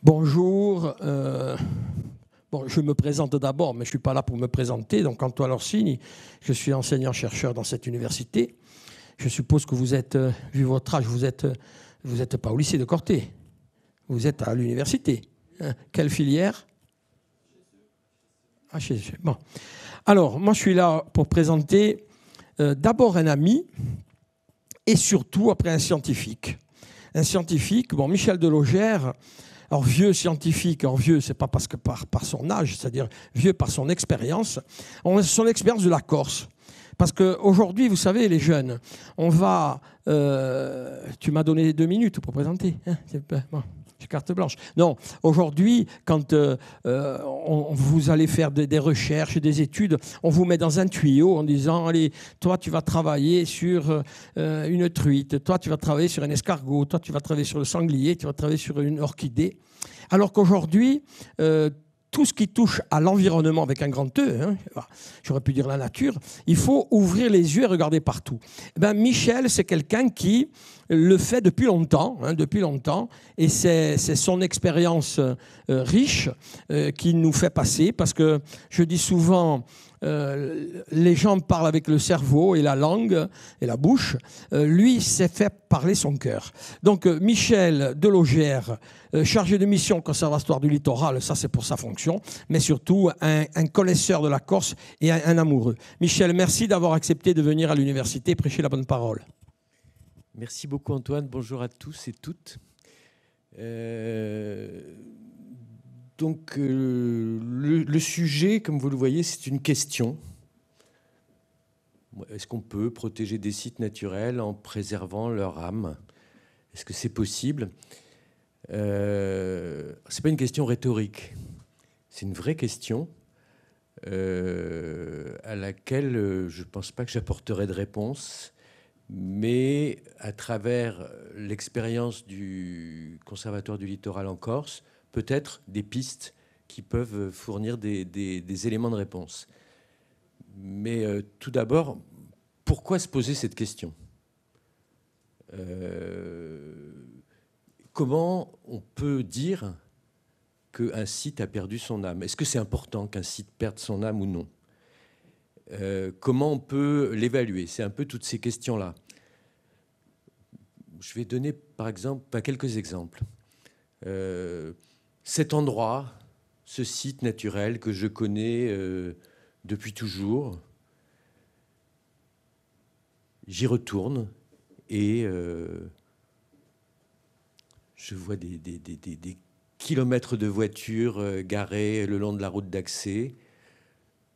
Bonjour. Bon, je me présente d'abord, mais je ne suis pas là pour me présenter. Donc, Antoine Orsini, je suis enseignant-chercheur dans cette université. Je suppose que vous êtes, vu votre âge, vous êtes pas au lycée de Corté. Vous êtes à l'université. Hein. Quelle filière? HSE. Bon. Alors, moi, je suis là pour présenter d'abord un ami et surtout après un scientifique. Un scientifique, bon, Michel Delogère. Alors, vieux scientifique, alors vieux, c'est pas parce que par son âge, c'est-à-dire vieux par son expérience, son expérience de la Corse. Parce qu'aujourd'hui, vous savez, les jeunes, on va... tu m'as donné 2 minutes pour présenter. Hein, bon, j'ai carte blanche. Non, aujourd'hui, quand vous allez faire des recherches, des études, on vous met dans un tuyau en disant, allez, toi, tu vas travailler sur une truite, toi, tu vas travailler sur un escargot, toi, tu vas travailler sur le sanglier, tu vas travailler sur une orchidée. Alors qu'aujourd'hui, tout ce qui touche à l'environnement avec un grand E, hein, j'aurais pu dire la nature, il faut ouvrir les yeux et regarder partout. Eh ben, Michel, c'est quelqu'un qui le fait depuis longtemps, et c'est son expérience riche qui nous fait passer, parce que je dis souvent... les gens parlent avec le cerveau et la langue et la bouche. Lui, s'est fait parler son cœur. Donc, Michel Delogère, chargé de mission au Conservatoire du Littoral, ça c'est pour sa fonction, mais surtout un connaisseur de la Corse et un amoureux. Michel, merci d'avoir accepté de venir à l'université prêcher la bonne parole. Merci beaucoup Antoine, bonjour à tous et toutes. Donc le sujet, comme vous le voyez, c'est une question. Est-ce qu'on peut protéger des sites naturels en préservant leur âme? Est-ce que c'est possible? Ce n'est pas une question rhétorique, c'est une vraie question à laquelle je ne pense pas que j'apporterai de réponse, mais à travers l'expérience du Conservatoire du Littoral en Corse, peut-être des pistes qui peuvent fournir des éléments de réponse. Mais tout d'abord, pourquoi se poser cette question? Comment on peut dire qu'un site a perdu son âme? Est-ce que c'est important qu'un site perde son âme ou non? Comment on peut l'évaluer? C'est un peu toutes ces questions-là. Je vais donner par exemple quelques exemples. Cet endroit, ce site naturel que je connais depuis toujours, j'y retourne et je vois des kilomètres de voitures garées le long de la route d'accès,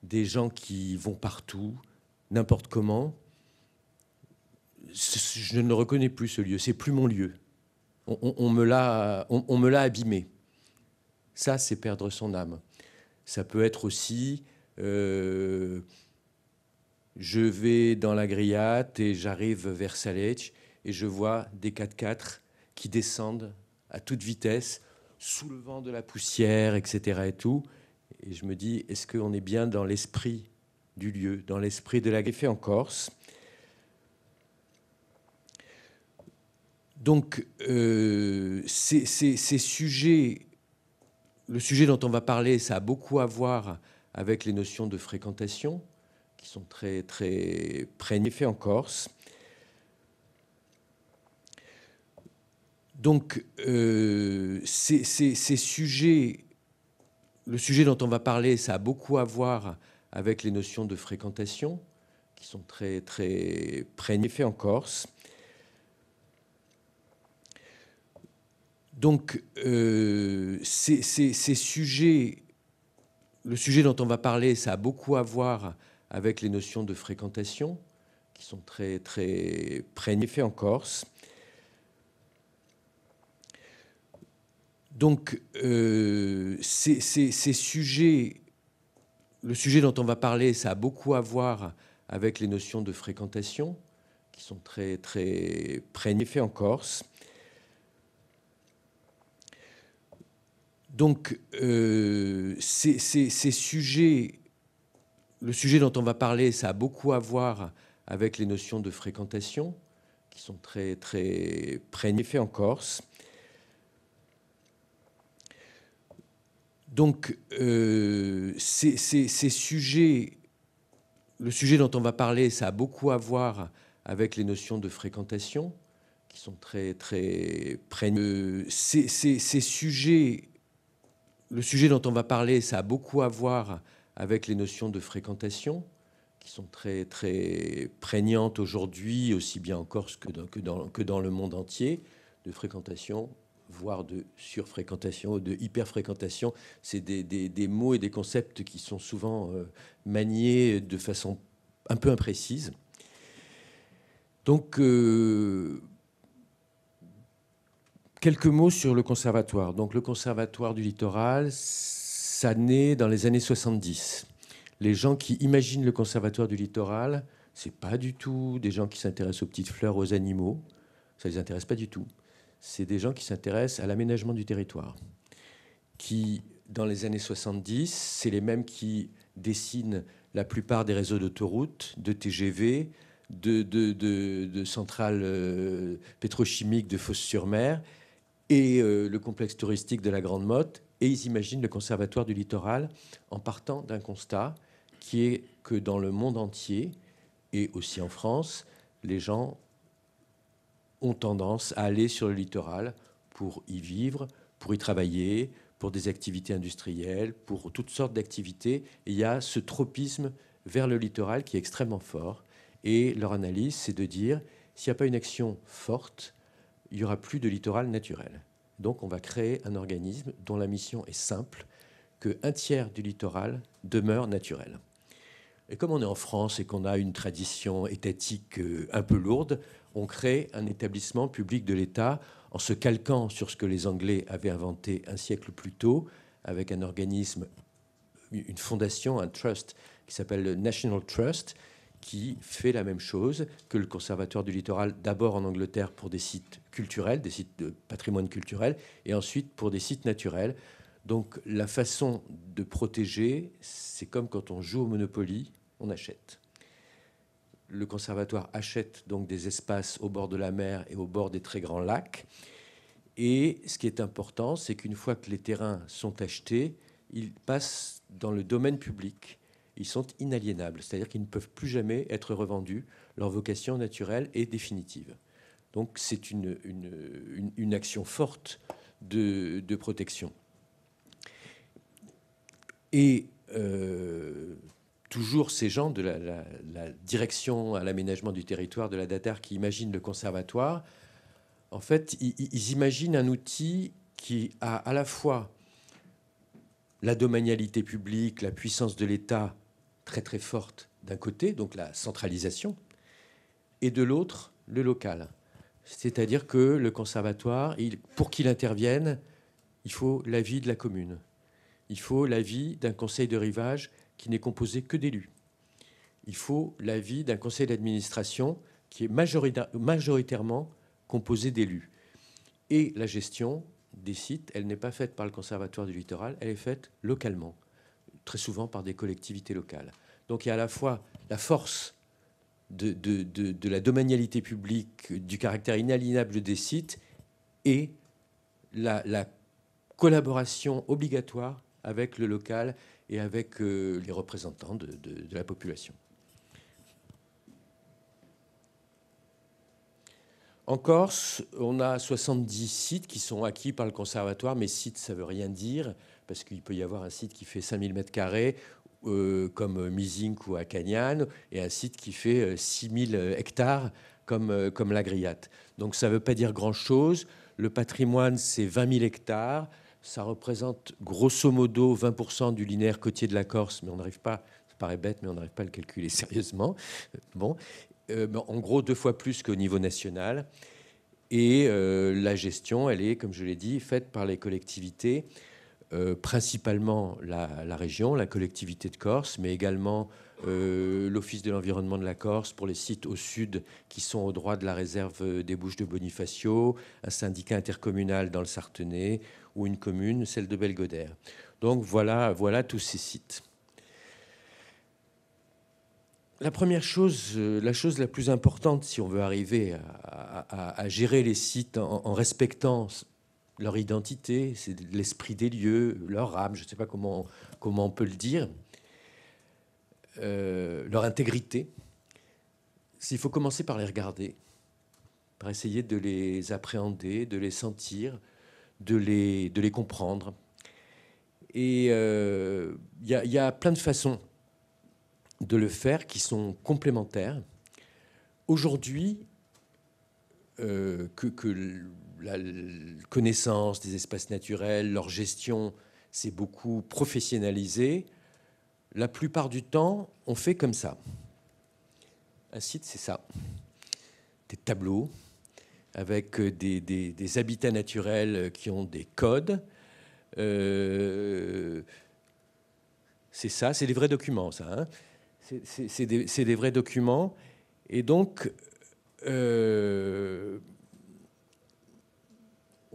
des gens qui vont partout, n'importe comment. Je ne le reconnais plus, ce lieu. C'est plus mon lieu. On me l'a abîmé. Ça, c'est perdre son âme. Ça peut être aussi, je vais dans la Griate et j'arrive vers Saletch et je vois des 4x4 qui descendent à toute vitesse, soulevant de la poussière, etc. et tout. Et je me dis, est-ce qu'on est bien dans l'esprit du lieu, dans l'esprit de la griffée en Corse? Donc, ces sujets, le sujet dont on va parler, ça a beaucoup à voir avec les notions de fréquentation, qui sont très, très prégnées en Corse. Donc, ces sujets, le sujet dont on va parler, ça a beaucoup à voir avec les notions de fréquentation, qui sont très, très prégnées en Corse. Donc, ces sujets, le sujet dont on va parler, ça a beaucoup à voir avec les notions de fréquentation, qui sont très, très prégnées en Corse. Donc, ces sujets, le sujet dont on va parler, ça a beaucoup à voir avec les notions de fréquentation, qui sont très, très prégnées en Corse. Donc, ces sujets, le sujet dont on va parler, ça a beaucoup à voir avec les notions de fréquentation, qui sont très, très prégnées en Corse. Donc, ces sujets, le sujet dont on va parler, ça a beaucoup à voir avec les notions de fréquentation, qui sont très, très prégnantes. Ces sujets, le sujet dont on va parler, ça a beaucoup à voir avec les notions de fréquentation, qui sont très, très prégnantes aujourd'hui, aussi bien en Corse que dans le monde entier, de fréquentation, voire de surfréquentation ou de hyperfréquentation. C'est des mots et des concepts qui sont souvent maniés de façon un peu imprécise. Donc, quelques mots sur le conservatoire. Donc, le conservatoire du littoral, ça naît dans les années 70. Les gens qui imaginent le conservatoire du littoral, ce n'est pas du tout des gens qui s'intéressent aux petites fleurs, aux animaux. Ça ne les intéresse pas du tout. C'est des gens qui s'intéressent à l'aménagement du territoire. Qui, dans les années 70, c'est les mêmes qui dessinent la plupart des réseaux d'autoroutes, de TGV, de centrales pétrochimiques de Fos-sur-Mer et le complexe touristique de la Grande Motte. Et ils imaginent le conservatoire du littoral en partant d'un constat qui est que dans le monde entier, et aussi en France, les gens ont tendance à aller sur le littoral pour y vivre, pour y travailler, pour des activités industrielles, pour toutes sortes d'activités. Et il y a ce tropisme vers le littoral qui est extrêmement fort. Et leur analyse, c'est de dire, s'il n'y a pas une action forte, il n'y aura plus de littoral naturel. Donc on va créer un organisme dont la mission est simple, qu'un tiers du littoral demeure naturel. Et comme on est en France et qu'on a une tradition étatique un peu lourde, on crée un établissement public de l'État en se calquant sur ce que les Anglais avaient inventé un siècle plus tôt, avec un organisme, une fondation, un trust qui s'appelle le National Trust, qui fait la même chose que le Conservatoire du littoral, d'abord en Angleterre pour des sites culturels, des sites de patrimoine culturel, et ensuite pour des sites naturels. Donc la façon de protéger, c'est comme quand on joue au Monopoly, on achète. Le conservatoire achète donc des espaces au bord de la mer et au bord des très grands lacs. Et ce qui est important, c'est qu'une fois que les terrains sont achetés, ils passent dans le domaine public. Ils sont inaliénables, c'est-à-dire qu'ils ne peuvent plus jamais être revendus. Leur vocation naturelle est définitive. Donc c'est une action forte de protection. Et toujours ces gens de la direction à l'aménagement du territoire de la DATER qui imaginent le conservatoire, en fait, ils imaginent un outil qui a à la fois la domanialité publique, la puissance de l'État très très forte d'un côté, donc la centralisation, et de l'autre, le local. C'est-à-dire que le conservatoire, pour qu'il intervienne, il faut l'avis de la commune. Il faut l'avis d'un conseil de rivage qui n'est composé que d'élus. Il faut l'avis d'un conseil d'administration qui est majoritairement composé d'élus. Et la gestion des sites, elle n'est pas faite par le Conservatoire du littoral, elle est faite localement, très souvent par des collectivités locales. Donc il y a à la fois la force de la domanialité publique, du caractère inaliénable des sites, et la collaboration obligatoire avec le local et avec les représentants de la population. En Corse, on a 70 sites qui sont acquis par le conservatoire, mais site, ça ne veut rien dire, parce qu'il peut y avoir un site qui fait 5000 m², comme Mizink ou Acagnan, et un site qui fait 6000 hectares, comme la Griate. Donc ça ne veut pas dire grand-chose. Le patrimoine, c'est 20 000 hectares. Ça représente grosso modo 20% du linéaire côtier de la Corse, mais on n'arrive pas, ça paraît bête, mais on n'arrive pas à le calculer sérieusement. Bon. En gros 2 fois plus qu'au niveau national. Et la gestion, elle est, comme je l'ai dit, faite par les collectivités, principalement la région, la collectivité de Corse, mais également l'Office de l'environnement de la Corse pour les sites au sud qui sont au droit de la réserve des Bouches de Bonifacio, un syndicat intercommunal dans le Sartenay ou une commune, celle de Belgodère. Donc voilà tous ces sites. La première chose, la chose la plus importante, si on veut arriver à gérer les sites en respectant leur identité, c'est l'esprit des lieux, leur âme, je ne sais pas comment on peut le dire, leur intégrité. Il faut commencer par les regarder, par essayer de les appréhender, de les sentir, de les comprendre. Et il y a plein de façons de le faire qui sont complémentaires. Aujourd'hui, que la connaissance des espaces naturels, leur gestion, s'est beaucoup professionnalisée, la plupart du temps, on fait comme ça. Un site, c'est ça. Des tableaux avec des habitats naturels qui ont des codes. C'est ça, c'est des vrais documents, ça. Hein. C'est des vrais documents. Et donc, on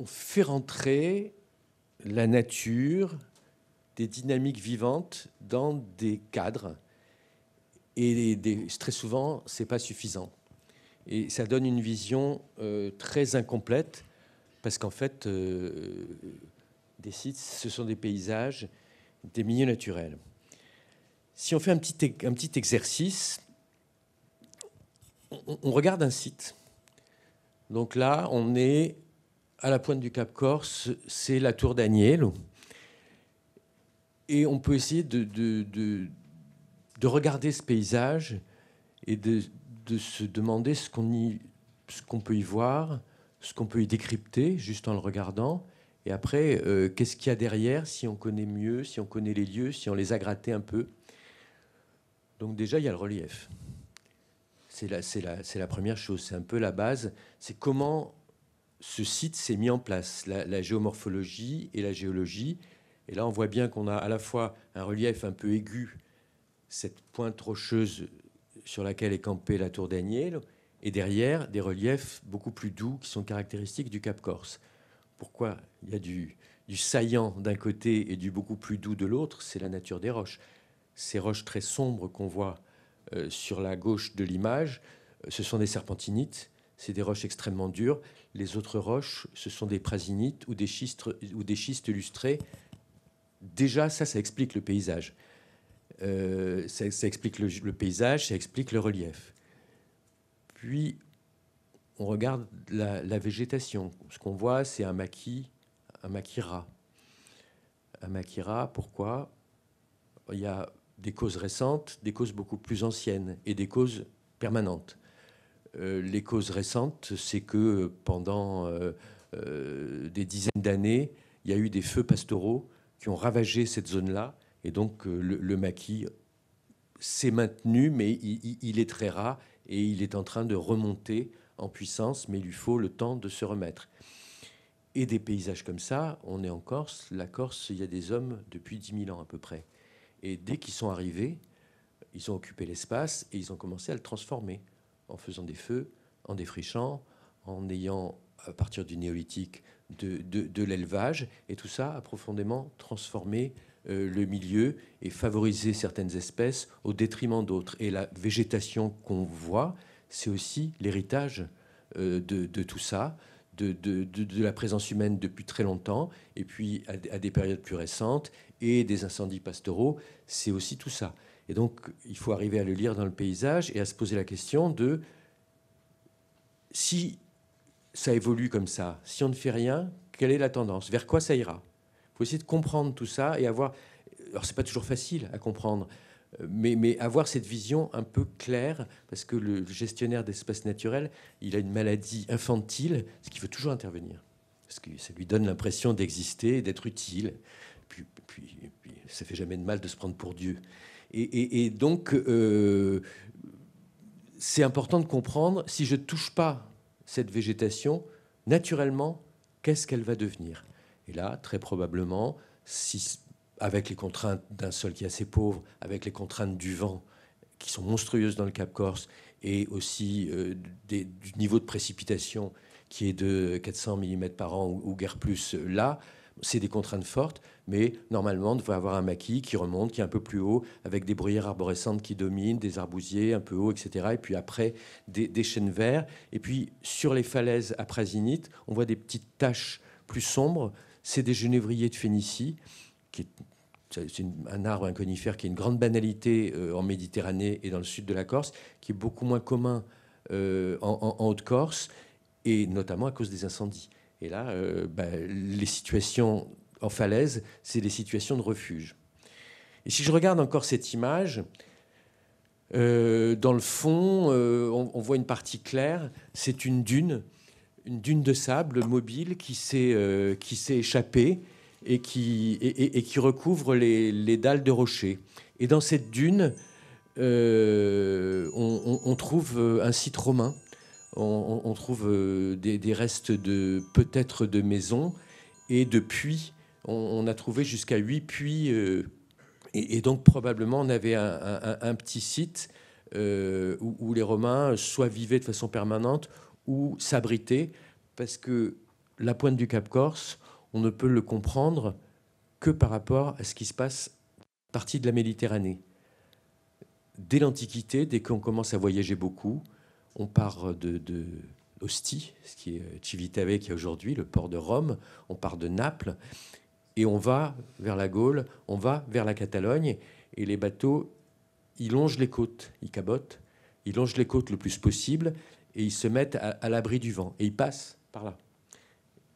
fait rentrer la nature, des dynamiques vivantes dans des cadres. Et très souvent, ce n'est pas suffisant. Et ça donne une vision très incomplète, parce qu'en fait, des sites, ce sont des paysages, des milieux naturels. Si on fait un petit exercice, on regarde un site. Donc là, on est à la pointe du Cap Corse, c'est la tour d'Agnello. Et on peut essayer de regarder ce paysage et de se demander ce qu'on peut y voir, ce qu'on peut y décrypter juste en le regardant. Et après, qu'est-ce qu'il y a derrière, si on connaît mieux, si on connaît les lieux, si on les a grattés un peu. Donc déjà, il y a le relief. C'est la première chose, c'est un peu la base. C'est comment ce site s'est mis en place, la géomorphologie et la géologie. Et là, on voit bien qu'on a à la fois un relief un peu aigu, cette pointe rocheuse sur laquelle est campée la tour d'Agnello, et derrière, des reliefs beaucoup plus doux qui sont caractéristiques du Cap Corse. Pourquoi il y a du saillant d'un côté et du beaucoup plus doux de l'autre? C'est la nature des roches. Ces roches très sombres qu'on voit sur la gauche de l'image, ce sont des serpentinites, c'est des roches extrêmement dures. Les autres roches, ce sont des prasinites ou des schistes lustrés. Déjà, ça explique le paysage. Ça explique le paysage, ça explique le relief. Puis, on regarde la végétation. Ce qu'on voit, c'est un maquis ras. Un maquis ras, pourquoi? Il y a des causes récentes, des causes beaucoup plus anciennes et des causes permanentes. Les causes récentes, c'est que pendant des dizaines d'années, il y a eu des feux pastoraux qui ont ravagé cette zone-là. Et donc, le maquis s'est maintenu, mais il est très ras et il est en train de remonter en puissance, mais il lui faut le temps de se remettre. Et des paysages comme ça, on est en Corse. La Corse, il y a des hommes depuis 10 000 ans à peu près. Et dès qu'ils sont arrivés, ils ont occupé l'espace et ils ont commencé à le transformer en faisant des feux, en défrichant, en ayant, à partir du néolithique, de l'élevage. Et tout ça a profondément transformé le milieu et favorisé certaines espèces au détriment d'autres. Et la végétation qu'on voit, c'est aussi l'héritage de tout ça, de la présence humaine depuis très longtemps, et puis à des périodes plus récentes, et des incendies pastoraux, c'est aussi tout ça. Et donc, il faut arriver à le lire dans le paysage et à se poser la question de si ça évolue comme ça, si on ne fait rien, quelle est la tendance? Vers quoi ça ira? Il faut essayer de comprendre tout ça et avoir... Alors, c'est pas toujours facile à comprendre, mais avoir cette vision un peu claire, parce que le gestionnaire d'espaces naturels, il a une maladie infantile, ce qui veut toujours intervenir, parce que ça lui donne l'impression d'exister, d'être utile. Puis, ça fait jamais de mal de se prendre pour Dieu. Et donc, c'est important de comprendre, si je ne touche pas cette végétation, naturellement, qu'est-ce qu'elle va devenir? Et là, très probablement, avec les contraintes d'un sol qui est assez pauvre, avec les contraintes du vent, qui sont monstrueuses dans le Cap Corse, et aussi du niveau de précipitation qui est de 400 mm par an ou guère plus, là, c'est des contraintes fortes, mais normalement, on devrait avoir un maquis qui remonte, qui est un peu plus haut, avec des bruyères arborescentes qui dominent, des arbousiers un peu hauts, etc. Et puis après, des chênes verts. Et puis, sur les falaises aprasinite, on voit des petites taches plus sombre, c'est des genévriers de Phénicie, qui est un arbre, un conifère qui est une grande banalité en Méditerranée et dans le sud de la Corse, qui est beaucoup moins commun en Haute-Corse, et notamment à cause des incendies. Et là, les situations en falaise, c'est des situations de refuge. Et si je regarde encore cette image, dans le fond, on voit une partie claire, c'est une dune de sable mobile qui s'est échappée et qui recouvre les dalles de rocher. Et dans cette dune, on trouve un site romain, on trouve des restes peut-être de maisons et de puits. On a trouvé jusqu'à 8 puits, et donc probablement on avait un petit site où les Romains soit vivaient de façon permanente ou s'abritaient, parce que la pointe du Cap Corse, on ne peut le comprendre que par rapport à ce qui se passe partie de la Méditerranée. Dès l'Antiquité, dès qu'on commence à voyager beaucoup, on part de Ostie, ce qui est Civitavecchia qui est aujourd'hui le port de Rome, on part de Naples, et on va vers la Gaule, on va vers la Catalogne, et les bateaux, ils longent les côtes, ils cabotent, ils longent les côtes le plus possible, et ils se mettent à l'abri du vent, et ils passent par là.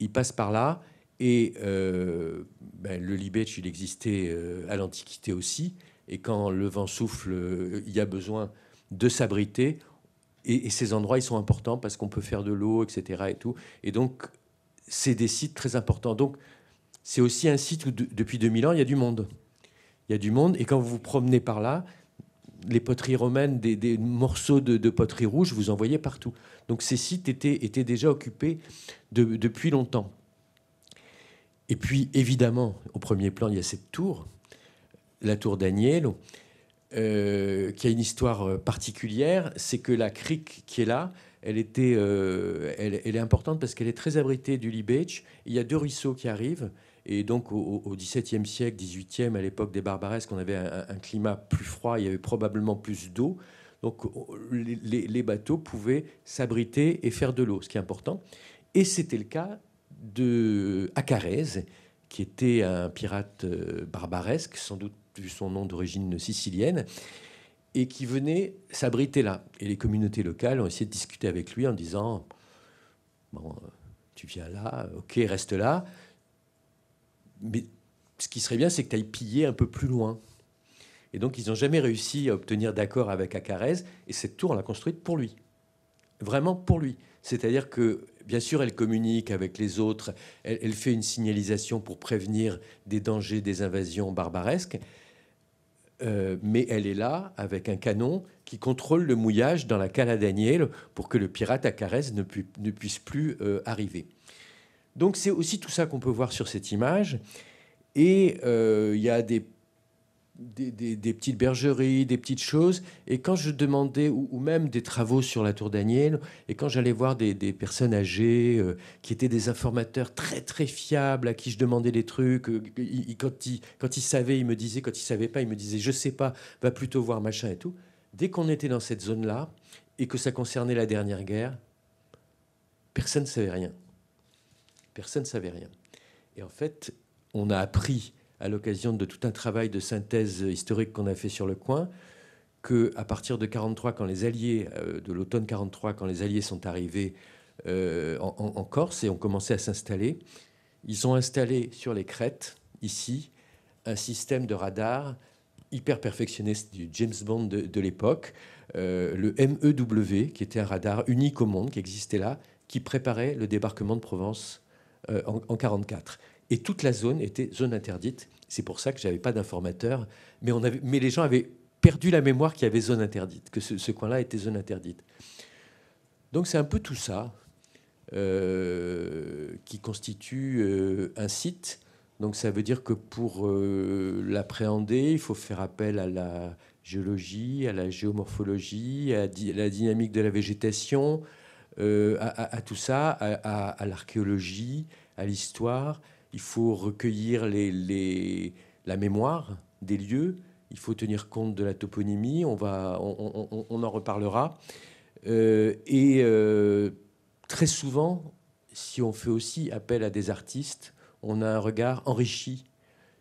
Ils passent par là, et le Libetch, il existait à l'Antiquité aussi, et quand le vent souffle, il y a besoin de s'abriter, et ces endroits, ils sont importants parce qu'on peut faire de l'eau, etc. Et tout. Et donc, c'est des sites très importants. Donc, c'est aussi un site où, depuis 2000 ans, il y a du monde. Il y a du monde, et quand vous vous promenez par là, les poteries romaines, des morceaux de poterie rouge, vous en voyez partout. Donc, ces sites étaient déjà occupés depuis longtemps. Et puis, évidemment, au premier plan, il y a cette tour, la tour d'Agnello, qui a une histoire particulière. C'est que la crique qui est là, elle est importante parce qu'elle est très abritée du Libetch. Il y a 2 ruisseaux qui arrivent. Et donc, au XVIIe siècle, XVIIIe, à l'époque des Barbaresques, on avait un climat plus froid, il y avait probablement plus d'eau. Donc, les bateaux pouvaient s'abriter et faire de l'eau, ce qui est important. Et c'était le cas de Acarèse, qui était un pirate barbaresque, sans doute vu son nom d'origine sicilienne, et qui venait s'abriter là. Et les communautés locales ont essayé de discuter avec lui en disant « Bon, tu viens là, ok, reste là, mais ce qui serait bien, c'est que tu ailles piller un peu plus loin. » Et donc, ils n'ont jamais réussi à obtenir d'accord avec Acarèse, et cette tour, on l'a construite pour lui. Vraiment pour lui. C'est-à-dire que, bien sûr, elle communique avec les autres, elle fait une signalisation pour prévenir des dangers, des invasions barbaresques, mais elle est là avec un canon qui contrôle le mouillage dans la cala d'Agnello pour que le pirate Acarèse ne puisse plus arriver. Donc c'est aussi tout ça qu'on peut voir sur cette image. Et il y a des petites bergeries, des petites choses. Et quand je demandais, ou même des travaux sur la tour d'Agnello, et quand j'allais voir des personnes âgées qui étaient des informateurs très très fiables, à qui je demandais des trucs, quand ils savaient, ils me disaient, quand ils ne savaient pas, ils me disaient je sais pas, va plutôt voir machin et tout. Dès qu'on était dans cette zone-là, et que ça concernait la dernière guerre, personne ne savait rien. Personne ne savait rien. Et en fait, on a appris à l'occasion de tout un travail de synthèse historique qu'on a fait sur le coin, qu'à partir de 1943, quand les Alliés, de l'automne 1943, quand les Alliés sont arrivés en Corse et ont commencé à s'installer, ils ont installé sur les crêtes, ici, un système de radar hyper perfectionné du James Bond de l'époque, le MEW, qui était un radar unique au monde, qui existait là, qui préparait le débarquement de Provence en 1944. Et toute la zone était zone interdite. C'est pour ça que je n'avais pas d'informateur. Mais les gens avaient perdu la mémoire qu'il y avait zone interdite, que ce coin-là était zone interdite. Donc c'est un peu tout ça qui constitue un site. Donc ça veut dire que pour l'appréhender, il faut faire appel à la géologie, à la géomorphologie, à la dynamique de la végétation, à tout ça, à l'archéologie, à l'histoire. Il faut recueillir la mémoire des lieux. Il faut tenir compte de la toponymie. On en reparlera. Très souvent, si on fait aussi appel à des artistes, on a un regard enrichi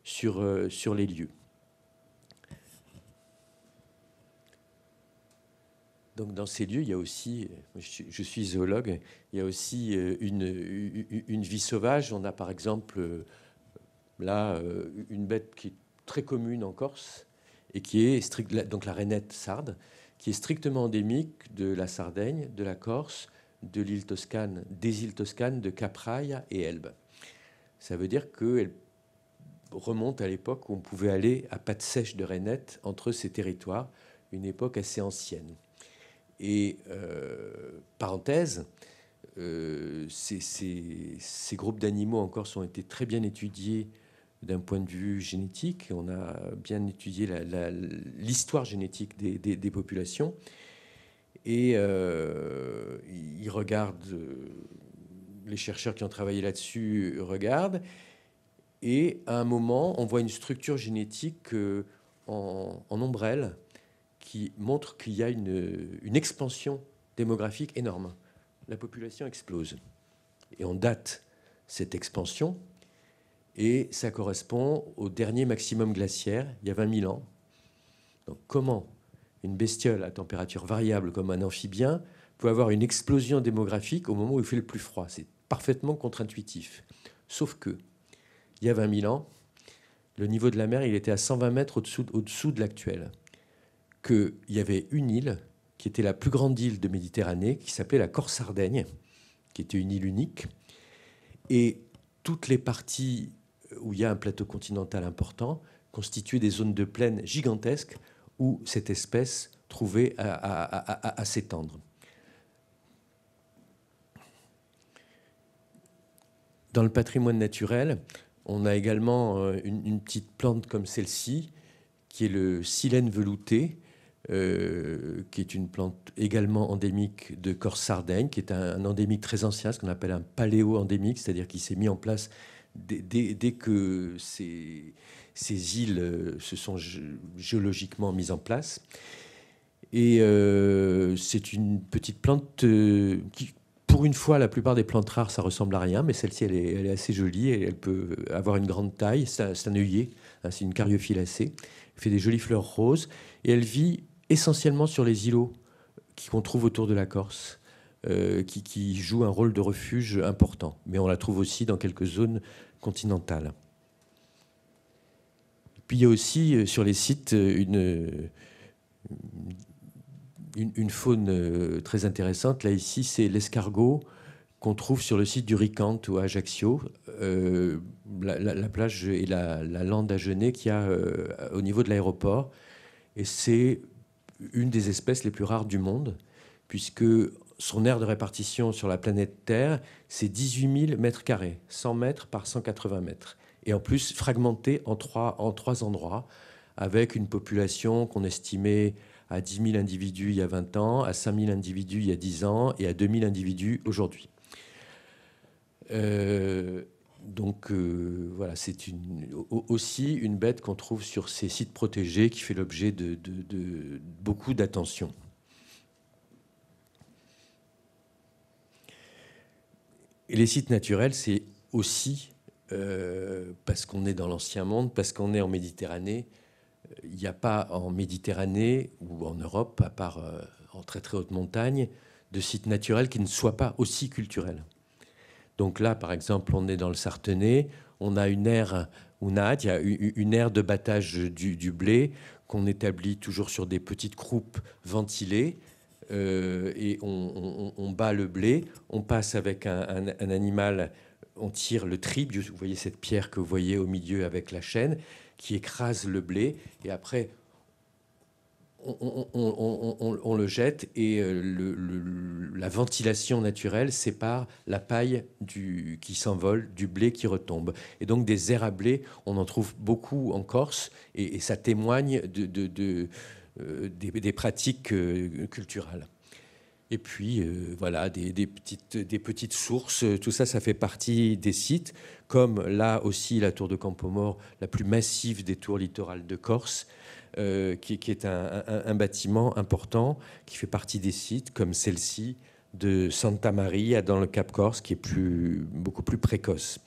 sur les lieux. Donc dans ces lieux, il y a aussi, je suis zoologue, il y a aussi une vie sauvage. On a par exemple là une bête qui est très commune en Corse et qui est donc la rainette sarde, qui est strictement endémique de la Sardaigne, de la Corse, de l'île Toscane, des îles Toscanes, de Capraia et Elbe. Ça veut dire qu'elle remonte à l'époque où on pouvait aller à pattes sèches de rainette entre ces territoires, une époque assez ancienne. Et parenthèse, ces groupes d'animaux en Corse ont été très bien étudiés d'un point de vue génétique. On a bien étudié l'histoire génétique des populations. Et ils regardent, les chercheurs qui ont travaillé là-dessus regardent. Et à un moment, on voit une structure génétique en ombrelle qui montre qu'il y a une expansion démographique énorme. La population explose. Et on date cette expansion, et ça correspond au dernier maximum glaciaire, il y a 20 000 ans. Donc comment une bestiole à température variable comme un amphibien peut avoir une explosion démographique au moment où il fait le plus froid? C'est parfaitement contre-intuitif. Sauf que, il y a 20 000 ans, le niveau de la mer il était à 120 mètres au-dessous de l'actuel. Qu'il y avait une île qui était la plus grande île de Méditerranée, qui s'appelait la Corse-Sardaigne, qui était une île unique. Et toutes les parties où il y a un plateau continental important constituaient des zones de plaine gigantesques où cette espèce trouvait à s'étendre. Dans le patrimoine naturel, on a également une petite plante comme celle-ci, qui est le silène velouté, qui est une plante également endémique de Corse-Sardaigne, qui est un endémique très ancien, ce qu'on appelle un paléo-endémique, c'est-à-dire qu'il s'est mis en place dès que ces îles se sont géologiquement mises en place. Et c'est une petite plante qui, pour une fois, la plupart des plantes rares, ça ressemble à rien, mais celle-ci, elle est assez jolie et elle peut avoir une grande taille. C'est un œillet, hein, c'est une caryophilacée. Elle fait des jolies fleurs roses et elle vit essentiellement sur les îlots qu'on trouve autour de la Corse, qui jouent un rôle de refuge important. Mais on la trouve aussi dans quelques zones continentales. Puis il y a aussi sur les sites une faune très intéressante. Là, ici, c'est l'escargot qu'on trouve sur le site du Ricante ou à Ajaccio, la plage et la lande à Genêt qu'il y a au niveau de l'aéroport. Et c'est une des espèces les plus rares du monde, puisque son aire de répartition sur la planète Terre, c'est 18 000 mètres carrés, 100 mètres par 180 mètres. Et en plus, fragmenté en trois endroits, avec une population qu'on estimait à 10 000 individus il y a 20 ans, à 5 000 individus il y a 10 ans et à 2 000 individus aujourd'hui. Donc voilà, c'est aussi une bête qu'on trouve sur ces sites protégés qui fait l'objet de beaucoup d'attention. Et les sites naturels, c'est aussi parce qu'on est dans l'ancien monde, parce qu'on est en Méditerranée. Il n'y a pas en Méditerranée ou en Europe, à part en très très haute montagne, de sites naturels qui ne soient pas aussi culturels. Donc là, par exemple, on est dans le Sartenay, on a une aire, il y a une aire de battage du blé qu'on établit toujours sur des petites croupes ventilées, et on bat le blé, on passe avec un animal, on tire le tripe, vous voyez cette pierre que vous voyez au milieu avec la chaîne, qui écrase le blé, et après on le jette et la ventilation naturelle sépare la paille qui s'envole du blé qui retombe. Et donc des aires à blé, on en trouve beaucoup en Corse et ça témoigne des pratiques culturelles. Et puis voilà, des petites sources, tout ça, ça fait partie des sites, comme là aussi la tour de Campoamor, la plus massive des tours littorales de Corse, qui est un bâtiment important qui fait partie des sites comme celle-ci de Santa Maria dans le Cap Corse, qui est beaucoup plus précoce.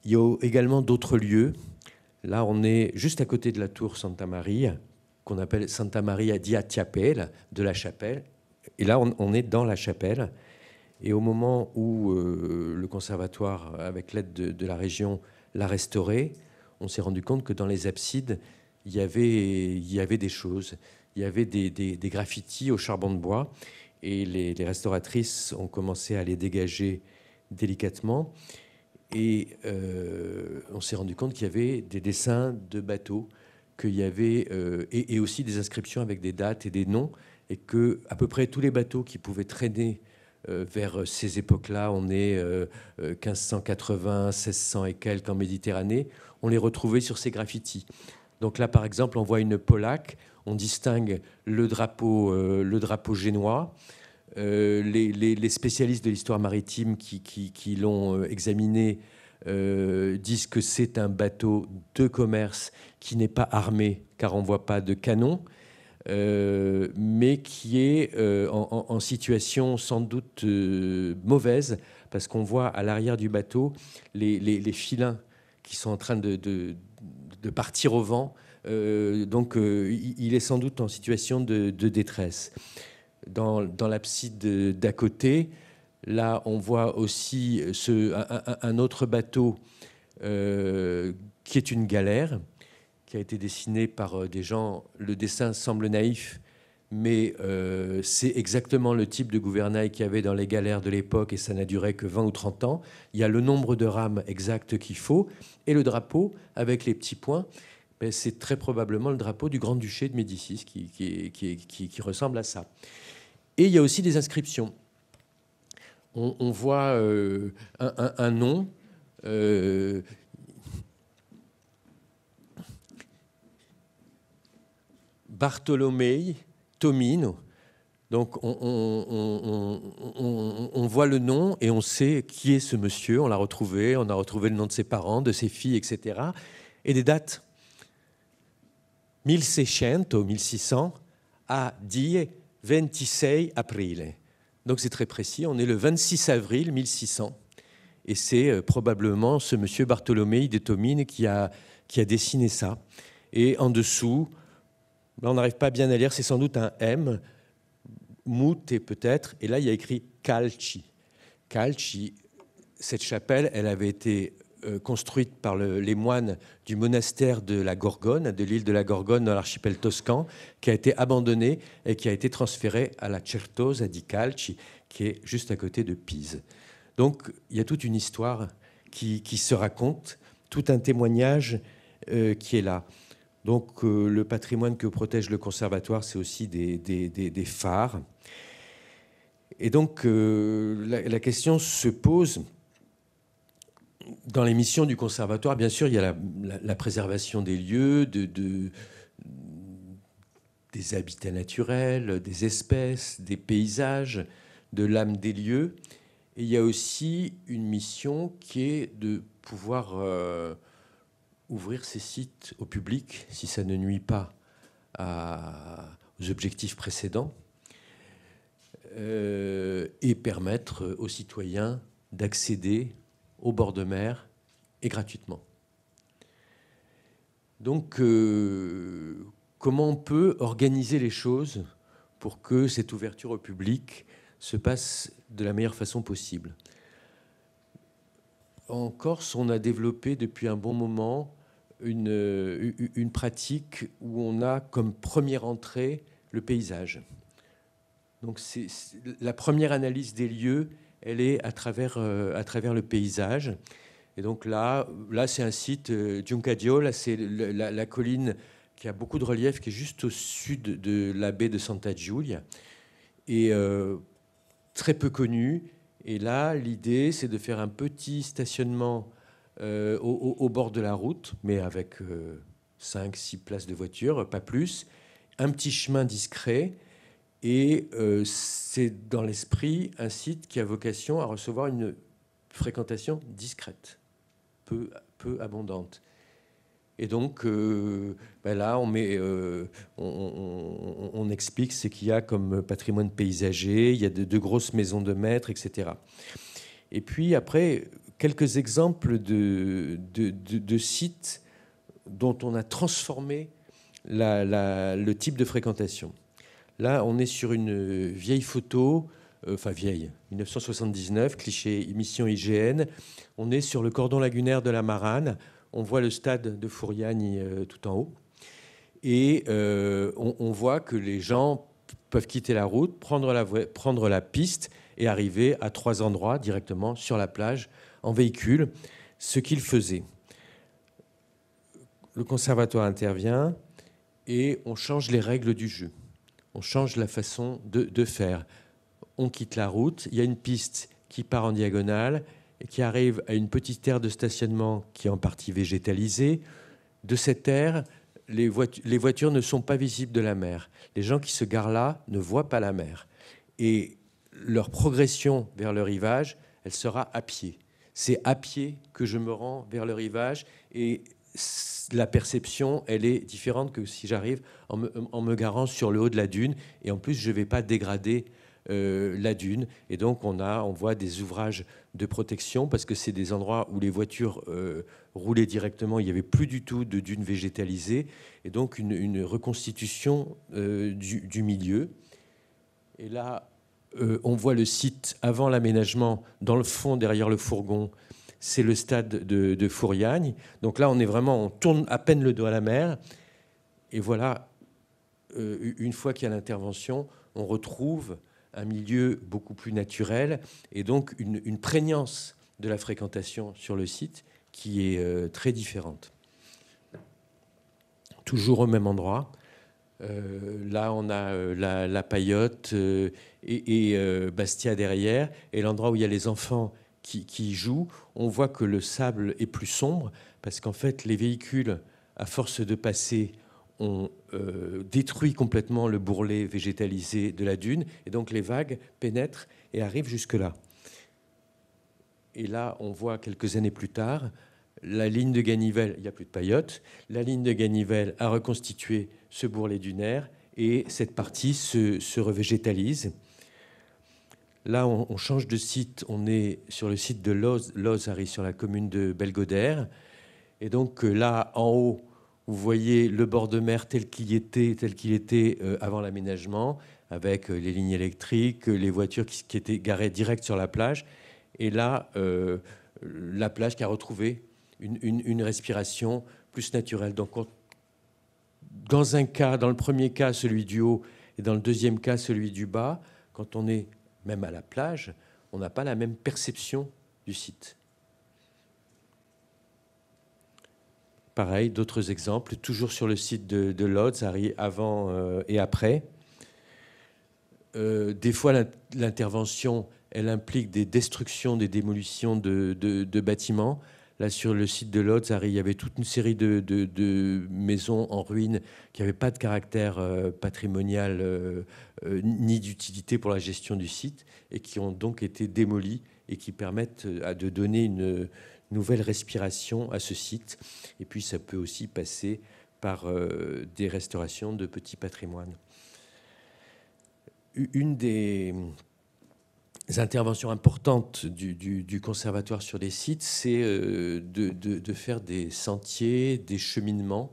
Il y a également d'autres lieux. Là, on est juste à côté de la tour Santa Maria, qu'on appelle Santa Maria di Chapelle, de la chapelle. Et là, on est dans la chapelle. Et au moment où le conservatoire, avec l'aide de la région, l'a restauré, on s'est rendu compte que dans les absides, il y avait des choses. Il y avait des graffitis au charbon de bois. Et les restauratrices ont commencé à les dégager délicatement. Et on s'est rendu compte qu'il y avait des dessins de bateaux, qu'il y avait, et aussi des inscriptions avec des dates et des noms, et que à peu près tous les bateaux qui pouvaient traîner vers ces époques-là, on est 1580, 1600 et quelques en Méditerranée, on les retrouvait sur ces graffitis. Donc là, par exemple, on voit une polaque, on distingue le drapeau génois. Les spécialistes de l'histoire maritime qui l'ont examiné disent que c'est un bateau de commerce qui n'est pas armé, car on ne voit pas de canon, mais qui est en situation sans doute mauvaise, parce qu'on voit à l'arrière du bateau les filins qui sont en train de partir au vent. Donc il est sans doute en situation de détresse. Dans l'abside d'à côté, là, on voit aussi un autre bateau qui est une galère, qui a été dessiné par des gens. Le dessin semble naïf, mais c'est exactement le type de gouvernail qu'il y avait dans les galères de l'époque, et ça n'a duré que 20 ou 30 ans. Il y a le nombre de rames exact qu'il faut, et le drapeau, avec les petits points, c'est très probablement le drapeau du Grand-Duché de Médicis qui ressemble à ça. Et il y a aussi des inscriptions. On voit un nom. Bartolomei Tomino. Donc on voit le nom et on sait qui est ce monsieur. On l'a retrouvé. On a retrouvé le nom de ses parents, de ses filles, etc. Et des dates. 1600 a die 26 aprile. Donc c'est très précis, on est le 26 avril 1600. Et c'est probablement ce monsieur Bartolomei de Tomine qui a dessiné ça. Et en dessous, là on n'arrive pas bien à lire, c'est sans doute un M, Mute peut-être, et là il y a écrit Calci. Calci, cette chapelle, elle avait été construite par les moines du monastère de la Gorgone, de l'île de la Gorgone dans l'archipel toscan, qui a été abandonnée et qui a été transférée à la Certosa di Calci, qui est juste à côté de Pise. Donc il y a toute une histoire qui se raconte, tout un témoignage qui est là. Donc le patrimoine que protège le conservatoire, c'est aussi des phares. Et donc la question se pose. Dans les missions du conservatoire, bien sûr, il y a la préservation des lieux, des habitats naturels, des espèces, des paysages, de l'âme des lieux. Et il y a aussi une mission qui est de pouvoir ouvrir ces sites au public, si ça ne nuit pas aux objectifs précédents, et permettre aux citoyens d'accéder au bord de mer et gratuitement. Donc, comment on peut organiser les choses pour que cette ouverture au public se passe de la meilleure façon possible? En Corse, on a développé depuis un bon moment une pratique où on a comme première entrée le paysage. Donc, la première analyse des lieux, elle est à travers le paysage. Et donc là c'est un site, Giuncadio, là c'est la colline qui a beaucoup de relief, qui est juste au sud de la baie de Santa Giulia, et très peu connue. Et là, l'idée, c'est de faire un petit stationnement au bord de la route, mais avec 5-6 places de voiture, pas plus, un petit chemin discret. Et c'est dans l'esprit un site qui a vocation à recevoir une fréquentation discrète, peu abondante. Et donc, là, on explique ce qu'il y a comme patrimoine paysager, il y a de grosses maisons de maîtres, etc. Et puis après, quelques exemples de sites dont on a transformé le type de fréquentation. Là, on est sur une vieille photo, vieille, 1979, cliché émission IGN. On est sur le cordon lagunaire de la Marane. On voit le stade de Fouriagne tout en haut. Et on voit que les gens peuvent quitter la route, prendre la piste et arriver à 3 endroits directement sur la plage en véhicule, ce qu'ils faisaient. Le conservatoire intervient et on change les règles du jeu. On change la façon de faire. On quitte la route, il y a une piste qui part en diagonale et qui arrive à une petite aire de stationnement qui est en partie végétalisée. De cette aire, les voitures ne sont pas visibles de la mer. Les gens qui se garent là ne voient pas la mer. Et leur progression vers le rivage, elle sera à pied. C'est à pied que je me rends vers le rivage et la perception, elle est différente que si j'arrive en me garant sur le haut de la dune. Et en plus, je ne vais pas dégrader la dune. Et donc, on voit des ouvrages de protection parce que c'est des endroits où les voitures roulaient directement. Il n'y avait plus du tout de dune végétalisée. Et donc, une reconstitution du milieu. Et là, on voit le site avant l'aménagement, dans le fond, derrière le fourgon. C'est le stade de Fouriagne. Donc là, on tourne à peine le dos à la mer. Et voilà, une fois qu'il y a l'intervention, on retrouve un milieu beaucoup plus naturel et donc une prégnance de la fréquentation sur le site qui est très différente. Toujours au même endroit. Là, on a la Paillote et Bastia derrière. Et l'endroit où il y a les enfants qui jouent, on voit que le sable est plus sombre parce qu'en fait, les véhicules, à force de passer, ont détruit complètement le bourrelet végétalisé de la dune. Et donc, les vagues pénètrent et arrivent jusque-là. Et là, on voit quelques années plus tard, la ligne de Ganivelle, il n'y a plus de Paillote, la ligne de Ganivelle a reconstitué ce bourrelet dunaire et cette partie se revégétalise. Là, on change de site, on est sur le site de Loz. Loz arrive sur la commune de Belgodère. Et donc là, en haut, vous voyez le bord de mer tel qu'il était avant l'aménagement, avec les lignes électriques, les voitures qui étaient garées direct sur la plage. Et là, la plage qui a retrouvé une respiration plus naturelle. Donc, dans le premier cas, celui du haut, et dans le deuxième cas, celui du bas, quand on est même à la plage, on n'a pas la même perception du site. Pareil, d'autres exemples, toujours sur le site de Lodz, avant et après. Des fois, l'intervention, elle implique des destructions, des démolitions de bâtiments. Là, sur le site de Lodz, il y avait toute une série de maisons en ruine qui n'avaient pas de caractère patrimonial ni d'utilité pour la gestion du site et qui ont donc été démolies et qui permettent de donner une nouvelle respiration à ce site. Et puis, ça peut aussi passer par des restaurations de petits patrimoines. Une des interventions importantes du conservatoire sur les sites, c'est de faire des sentiers, des cheminements.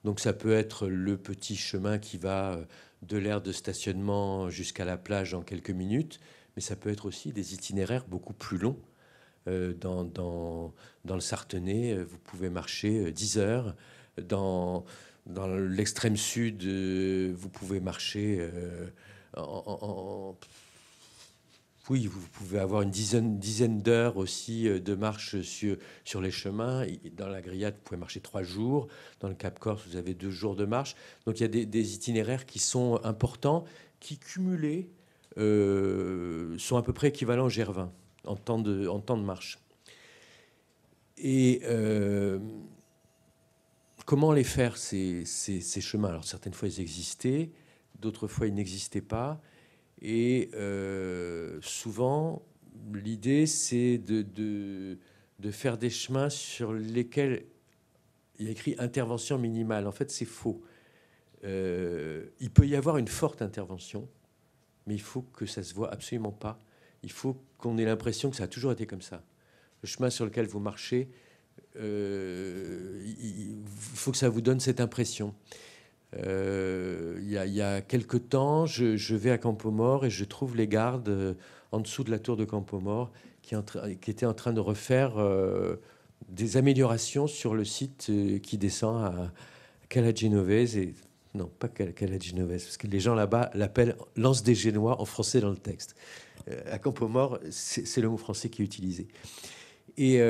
Donc ça peut être le petit chemin qui va de l'aire de stationnement jusqu'à la plage en quelques minutes, mais ça peut être aussi des itinéraires beaucoup plus longs. Dans le Sartenay, vous pouvez marcher 10 heures. Dans l'extrême sud, vous pouvez marcher... Oui, vous pouvez avoir une dizaine d'heures aussi de marche sur les chemins. Dans la Grillade, vous pouvez marcher 3 jours. Dans le Cap Corse, vous avez 2 jours de marche. Donc il y a des itinéraires qui sont importants, qui cumulés sont à peu près équivalents au GR20 en temps de marche. Et comment les faire, ces chemins? Alors certaines fois, ils existaient. D'autres fois, ils n'existaient pas. Et souvent, l'idée, c'est de faire des chemins sur lesquels il y a écrit intervention minimale. En fait, c'est faux. Il peut y avoir une forte intervention, mais il faut que ça se voit absolument pas. Il faut qu'on ait l'impression que ça a toujours été comme ça. Le chemin sur lequel vous marchez, il faut que ça vous donne cette impression. Il y a quelque temps, je vais à Campo-Mort et je trouve les gardes en dessous de la tour de Campo-Mort qui étaient en train de refaire des améliorations sur le site qui descend à Cala Genovese. Non, pas Cala Genovese, parce que les gens là-bas l'appellent l'Anse des Génois en français dans le texte. À Campo-Mort, c'est le mot français qui est utilisé. Et ils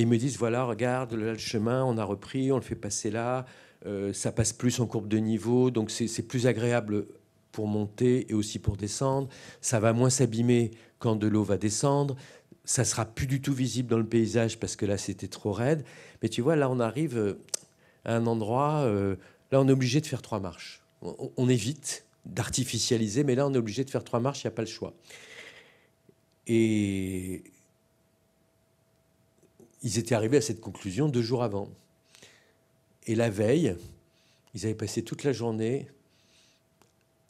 me disent, voilà, regarde, là, le chemin, on a repris, on le fait passer là, ça passe plus en courbe de niveau, donc c'est plus agréable pour monter et aussi pour descendre. Ça va moins s'abîmer quand de l'eau va descendre. Ça sera plus du tout visible dans le paysage parce que là, c'était trop raide. Mais tu vois, là, on arrive à un endroit, là, on est obligé de faire 3 marches. On évite d'artificialiser, mais là, on est obligé de faire 3 marches, il n'y a pas le choix. Et ils étaient arrivés à cette conclusion 2 jours avant. Et la veille, ils avaient passé toute la journée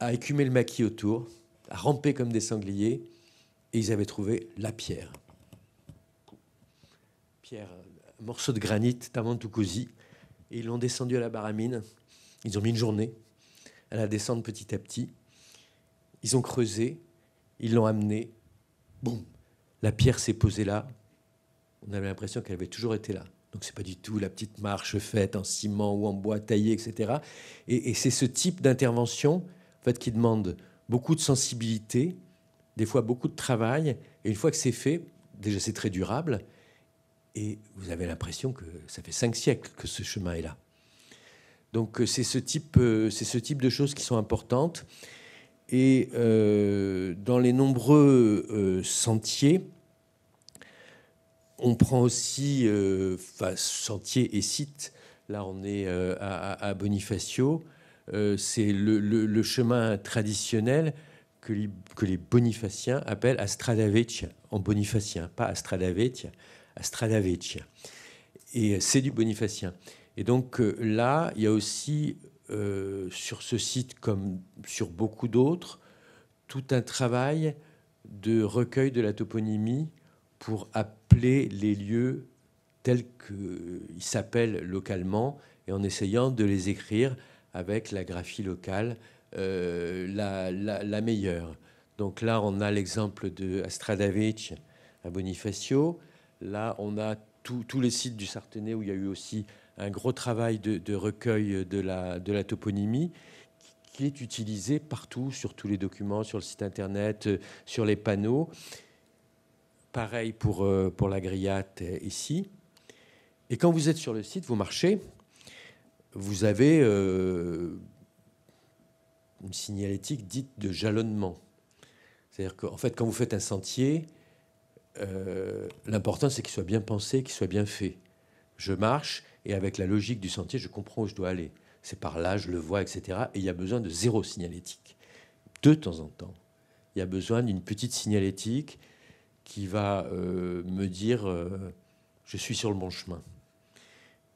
à écumer le maquis autour, à ramper comme des sangliers, et ils avaient trouvé la pierre. Pierre, un morceau de granit, Tamantukosi, et ils l'ont descendu à la Baramine. Ils ont mis une journée à la descendre petit à petit. Ils ont creusé, ils l'ont amené. Boum, la pierre s'est posée là. On avait l'impression qu'elle avait toujours été là. Donc, ce n'est pas du tout la petite marche faite en ciment ou en bois taillé, etc. Et c'est ce type d'intervention en fait, qui demande beaucoup de sensibilité, des fois beaucoup de travail. Et une fois que c'est fait, déjà, c'est très durable. Et vous avez l'impression que ça fait 5 siècles que ce chemin est là. Donc, c'est ce type de choses qui sont importantes. Et dans les nombreux sentiers, on prend aussi sentiers et sites. Là, on est à Bonifacio. C'est le chemin traditionnel que les bonifaciens appellent Strada Vecchia, en bonifacien, pas Strada Vecchia, Strada Vecchia. Et c'est du bonifacien. Et donc là, il y a aussi, sur ce site, comme sur beaucoup d'autres, tout un travail de recueil de la toponymie pour appeler les lieux tels qu'ils s'appellent localement et en essayant de les écrire avec la graphie locale la meilleure. Donc là, on a l'exemple de Strada Vecchia à Bonifacio. Là, on a tous les sites du Sartenay où il y a eu aussi un gros travail de recueil de la toponymie qui est utilisé partout, sur tous les documents, sur le site internet, sur les panneaux. Pareil pour la grillate ici. Et quand vous êtes sur le site, vous marchez, vous avez une signalétique dite de jalonnement. C'est-à-dire qu'en fait, quand vous faites un sentier, l'important, c'est qu'il soit bien pensé, qu'il soit bien fait. Je marche, et avec la logique du sentier, je comprends où je dois aller. C'est par là, je le vois, etc. Et il y a besoin de 0 signalétique. De temps en temps, il y a besoin d'une petite signalétique qui va me dire je suis sur le bon chemin.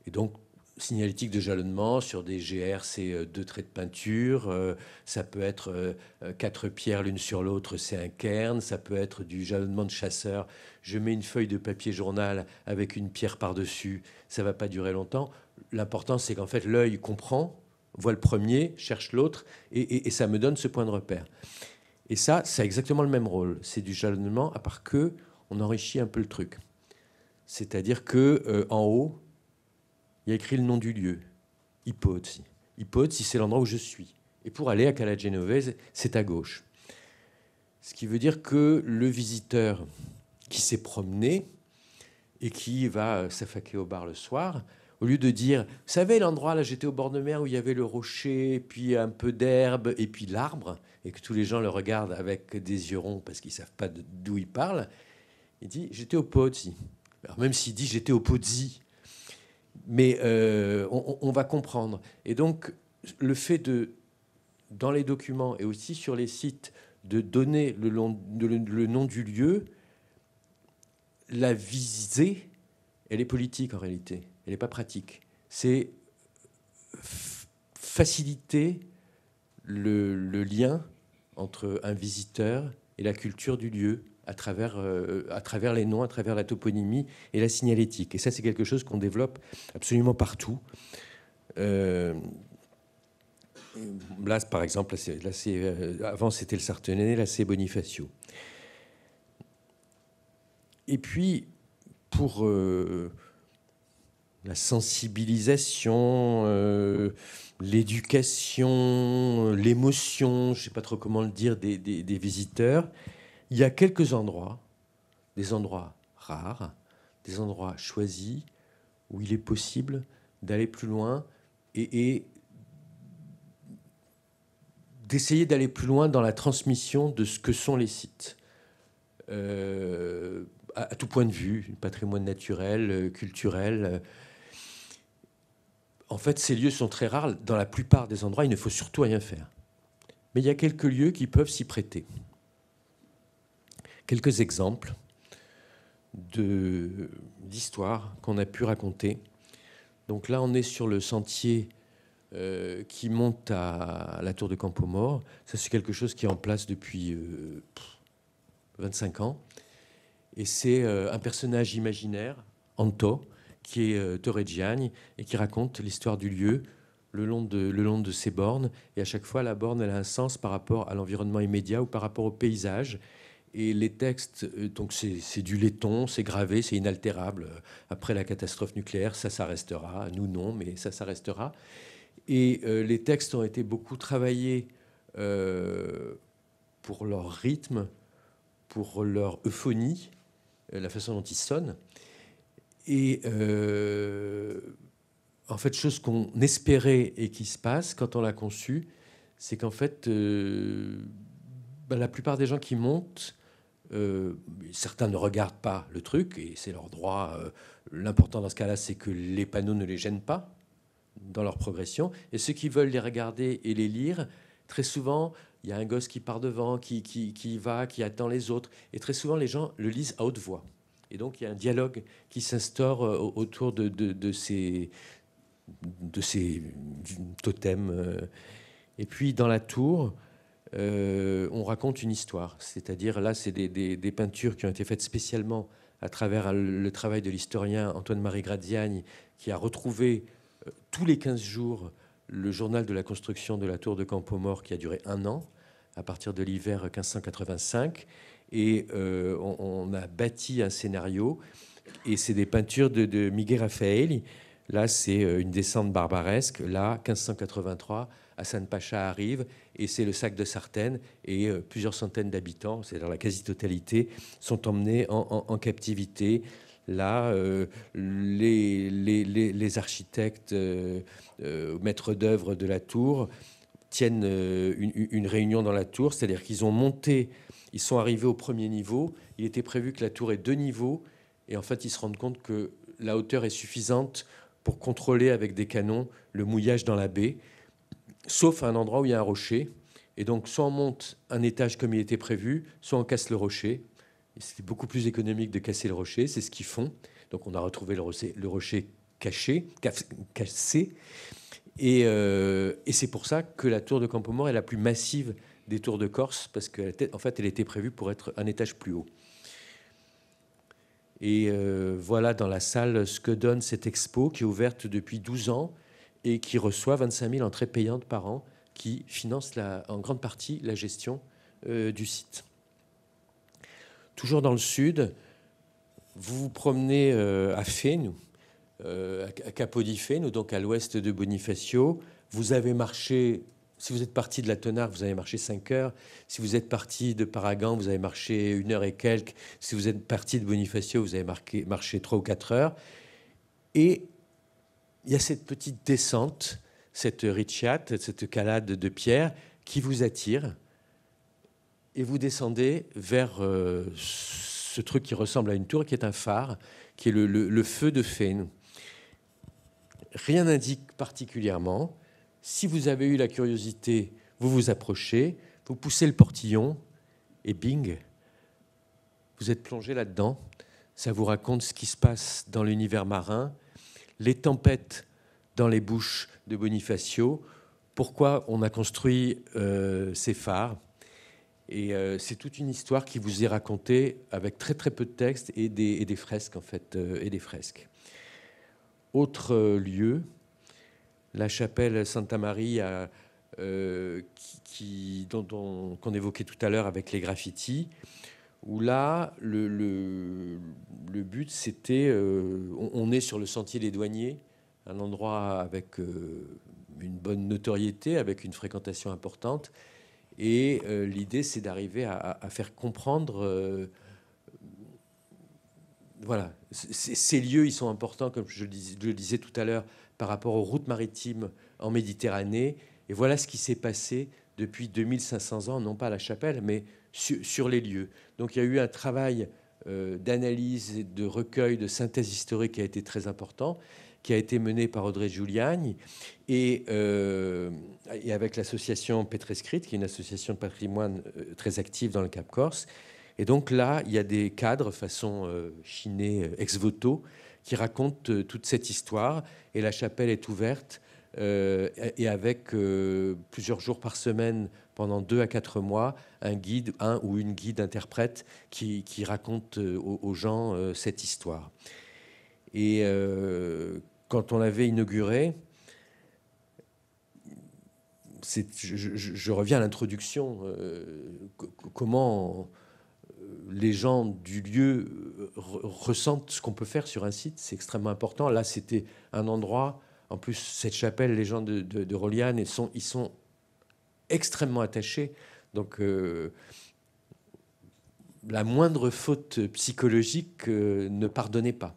Et donc, signalétique de jalonnement sur des GR, c'est 2 traits de peinture. Ça peut être 4 pierres l'une sur l'autre, c'est un cairn. Ça peut être du jalonnement de chasseur. Je mets une feuille de papier journal avec une pierre par-dessus. Ça ne va pas durer longtemps. L'important, c'est qu'en fait, l'œil comprend, voit le premier, cherche l'autre, et ça me donne ce point de repère. Et ça a exactement le même rôle. C'est du jalonnement, à part que on enrichit un peu le truc. C'est-à-dire que en haut, il y a écrit le nom du lieu, Ipozzi. Ipozzi, c'est l'endroit où je suis. Et pour aller à Cala Genovese, c'est à gauche. Ce qui veut dire que le visiteur qui s'est promené et qui va s'affaquer au bar le soir, au lieu de dire, vous savez, l'endroit, là, j'étais au bord de mer où il y avait le rocher, puis un peu d'herbe, et puis l'arbre, et que tous les gens le regardent avec des yeux ronds parce qu'ils ne savent pas d'où il parle, il dit, j'étais au Pozzi. Alors même s'il dit, j'étais au Pozzi, mais on va comprendre. Et donc, le fait dans les documents et aussi sur les sites, de donner le nom du lieu, la visée, elle est politique en réalité, elle n'est pas pratique. C'est faciliter le lien entre un visiteur et la culture du lieu à travers les noms, à travers la toponymie et la signalétique. Et ça, c'est quelque chose qu'on développe absolument partout. Là, par exemple, avant c'était le Sarthenay, là c'est Bonifacio. Et puis, pour la sensibilisation, l'éducation, l'émotion, je ne sais pas trop comment le dire, des visiteurs, il y a quelques endroits, des endroits rares, des endroits choisis, où il est possible d'aller plus loin et d'essayer d'aller plus loin dans la transmission de ce que sont les sites. À tout point de vue, patrimoine naturel, culturel. En fait, ces lieux sont très rares. Dans la plupart des endroits, il ne faut surtout rien faire. Mais il y a quelques lieux qui peuvent s'y prêter. Quelques exemples d'histoires qu'on a pu raconter. Donc là, on est sur le sentier qui monte à la tour de Campoamor. Ça, c'est quelque chose qui est en place depuis 25 ans. Et c'est un personnage imaginaire, Anto, qui est Torreggiani, et qui raconte l'histoire du lieu le long de ces bornes. Et à chaque fois, la borne elle a un sens par rapport à l'environnement immédiat ou par rapport au paysage. Et les textes, donc c'est du laiton, c'est gravé, c'est inaltérable. Après la catastrophe nucléaire, ça restera. Nous, non, mais ça restera. Et les textes ont été beaucoup travaillés pour leur rythme, pour leur euphonie, la façon dont ils sonnent. Et en fait, chose qu'on espérait et qui se passe quand on l'a conçu, c'est qu'en fait, la plupart des gens qui montent, certains ne regardent pas le truc, et c'est leur droit. L'important dans ce cas-là, c'est que les panneaux ne les gênent pas dans leur progression. Et ceux qui veulent les regarder et les lire, très souvent, il y a un gosse qui part devant, qui va, qui attend les autres. Et très souvent, les gens le lisent à haute voix. Et donc, il y a un dialogue qui s'instaure autour de ces totems. Et puis, dans la tour, on raconte une histoire. C'est-à-dire, là, c'est des peintures qui ont été faites spécialement à travers le travail de l'historien Antoine-Marie Graziani, qui a retrouvé tous les 15 jours le journal de la construction de la tour de Campoamor, qui a duré 1 an, à partir de l'hiver 1585. Et on a bâti un scénario, et c'est des peintures de Miguel Raffaelli. Là, c'est une descente barbaresque. Là, 1583, Hassan Pacha arrive, et c'est le sac de Sartène, et plusieurs centaines d'habitants, c'est-à-dire la quasi-totalité, sont emmenés en captivité. Là, les architectes, maîtres d'œuvre de la tour, tiennent une réunion dans la tour, c'est-à-dire qu'ils ont monté, ils sont arrivés au premier niveau. Il était prévu que la tour ait 2 niveaux, et en fait, ils se rendent compte que la hauteur est suffisante pour contrôler avec des canons le mouillage dans la baie, sauf à un endroit où il y a un rocher. Et donc, soit on monte un étage comme il était prévu, soit on casse le rocher. C'est beaucoup plus économique de casser le rocher, c'est ce qu'ils font. Donc on a retrouvé le rocher cassé. Et c'est pour ça que la tour de Campoamor est la plus massive des tours de Corse, parce qu'en fait, elle était prévue pour être un étage plus haut. Et voilà dans la salle ce que donne cette expo, qui est ouverte depuis 12 ans et qui reçoit 25 000 entrées payantes par an, qui finance en grande partie la gestion du site. Toujours dans le sud, vous vous promenez à Feno, à Capo di Feno, donc à l'ouest de Bonifacio. Vous avez marché, si vous êtes parti de la Tonarre, vous avez marché 5 heures. Si vous êtes parti de Paragan, vous avez marché 1 heure et quelques. Si vous êtes parti de Bonifacio, vous avez marché 3 ou 4 heures. Et il y a cette petite descente, cette ricciate, cette calade de pierre qui vous attire. Et vous descendez vers ce truc qui ressemble à une tour, qui est un phare, qui est le feu de Feno. Rien n'indique particulièrement. Si vous avez eu la curiosité, vous vous approchez, vous poussez le portillon, et bing, vous êtes plongé là-dedans. ça vous raconte ce qui se passe dans l'univers marin, les tempêtes dans les bouches de Bonifacio, pourquoi on a construit ces phares. Et c'est toute une histoire qui vous est racontée avec très très peu de texte et des fresques en fait, et des fresques. Autre lieu, la chapelle Santa Maria qu'on évoquait tout à l'heure avec les graffitis, où là le but c'était, on est sur le sentier des douaniers, un endroit avec une bonne notoriété, avec une fréquentation importante. Et l'idée, c'est d'arriver à faire comprendre... voilà, ces lieux, ils sont importants, comme je le disais tout à l'heure, par rapport aux routes maritimes en Méditerranée. Et voilà ce qui s'est passé depuis 2500 ans, non pas à la chapelle, mais sur les lieux. Donc il y a eu un travail d'analyse, de recueil, de synthèse historique qui a été très important, qui a été mené par Audrey Giuliani et avec l'association Petrescrit, qui est une association de patrimoine très active dans le Cap Corse. Et donc là, il y a des cadres façon chinée ex voto qui racontent toute cette histoire. Et la chapelle est ouverte et avec plusieurs jours par semaine, pendant 2 à 4 mois, un ou une guide interprète qui raconte aux gens cette histoire. Et quand on l'avait inauguré, je reviens à l'introduction, comment les gens du lieu ressentent ce qu'on peut faire sur un site, c'est extrêmement important. Là, c'était un endroit, en plus, cette chapelle, les gens de Roliane, ils sont extrêmement attachés. Donc, la moindre faute psychologique ne pardonnait pas.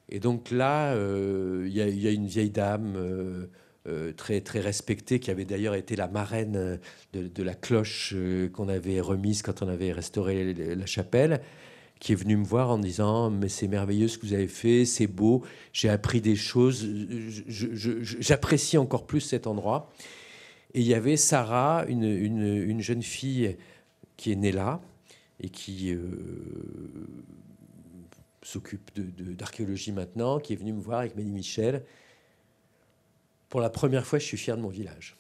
Et donc là, il y a une vieille dame très, très respectée, qui avait d'ailleurs été la marraine de la cloche qu'on avait remise quand on avait restauré la chapelle, qui est venue me voir en disant « Mais c'est merveilleux ce que vous avez fait, c'est beau, j'ai appris des choses, j'apprécie encore plus cet endroit ». Et il y avait Sarah, une jeune fille qui est née là et qui s'occupe d'archéologie maintenant, qui est venue me voir avec Mélie Michel. Pour la première fois, je suis fier de mon village.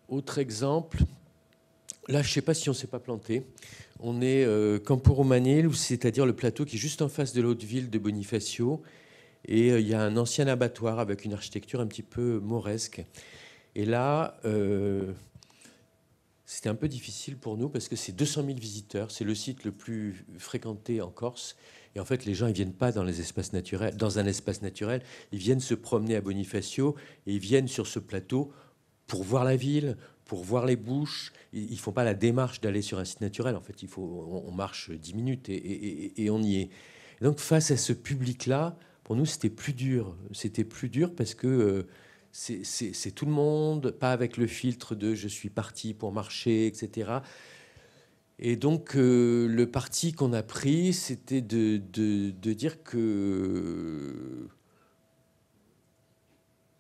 Autre exemple, là, je ne sais pas si on ne s'est pas planté. On est Campo Romanil, c'est-à-dire le plateau qui est juste en face de l'autre ville de Bonifacio. Et il y a un ancien abattoir avec une architecture un petit peu mauresque. Et là, c'était un peu difficile pour nous parce que c'est 200 000 visiteurs. C'est le site le plus fréquenté en Corse. Et en fait, les gens, ils ne viennent pas dans un espace naturel. Ils viennent se promener à Bonifacio et ils viennent sur ce plateau pour voir la ville, pour voir les bouches. Ils ne font pas la démarche d'aller sur un site naturel. En fait, on marche 10 minutes et on y est. Et donc, face à ce public-là, pour nous, c'était plus dur. C'était plus dur parce que c'est tout le monde, pas avec le filtre de « je suis parti pour marcher », etc. Et donc, le parti qu'on a pris, c'était de dire que